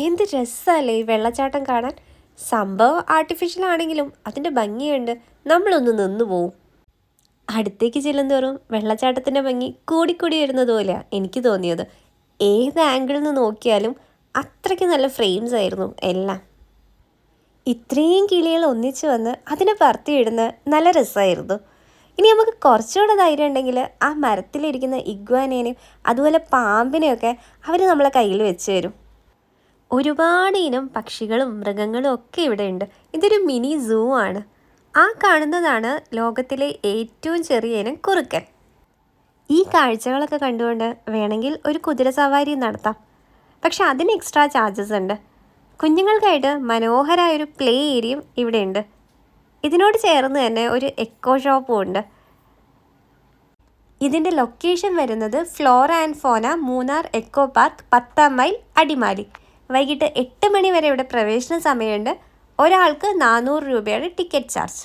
എന്ത് രസമല്ലേ ഈ വെള്ളച്ചാട്ടം കാണാൻ. സംഭവം ആർട്ടിഫിഷ്യൽ ആണെങ്കിലും അതിൻ്റെ ഭംഗിയുണ്ട്, നമ്മളൊന്ന് നിന്നു പോവും. അടുത്തേക്ക് ചെല്ലുന്തോറും വെള്ളച്ചാട്ടത്തിൻ്റെ ഭംഗി കൂടിക്കൂടി വരുന്നത് പോലെയാണ് എനിക്ക് തോന്നിയത്. ഏത് ആംഗിളിൽ നിന്ന് നോക്കിയാലും അത്രയ്ക്ക് നല്ല ഫ്രെയിംസ് ആയിരുന്നു എല്ലാം. ഇത്രയും കിളികൾ ഒന്നിച്ച് വന്ന് അതിനെ പറത്തിയിടുന്ന നല്ല രസമായിരുന്നു. ഇനി നമുക്ക് കുറച്ചുകൂടെ ധൈര്യം ഉണ്ടെങ്കിൽ ആ മരത്തിലിരിക്കുന്ന ഇഗ്വാനേനെയും അതുപോലെ പാമ്പിനെയൊക്കെ അവർ നമ്മളെ കയ്യിൽ വെച്ച് തരും. ഒരുപാട് ഇനം പക്ഷികളും മൃഗങ്ങളും ഒക്കെ ഇവിടെ ഉണ്ട്. ഇതൊരു മിനി സൂ ആണ്. ആ കാണുന്നതാണ് ലോകത്തിലെ ഏറ്റവും ചെറിയ ഇനം കുറുക്കൻ. ഈ കാഴ്ചകളൊക്കെ കണ്ടുകൊണ്ട് വേണമെങ്കിൽ ഒരു കുതിര സവാരി നടത്താം. പക്ഷെ അതിന് എക്സ്ട്രാ ചാർജസ് ഉണ്ട്. കുഞ്ഞുങ്ങൾക്കായിട്ട് മനോഹരമായൊരു പ്ലേ ഏരിയയും ഇവിടെ ഉണ്ട്. ഇതിനോട് ചേർന്ന് തന്നെ ഒരു എക്കോ ഷോപ്പും ഉണ്ട്. ഇതിൻ്റെ ലൊക്കേഷൻ വരുന്നത് flora and fauna Munnar eco park 10 mile Adimali. വൈകിട്ട് 8 മണി വരെ ഇവിടെ പ്രവേശന സമയമുണ്ട്. ഒരാൾക്ക് 400 രൂപയാണ് ടിക്കറ്റ് ചാർജ്.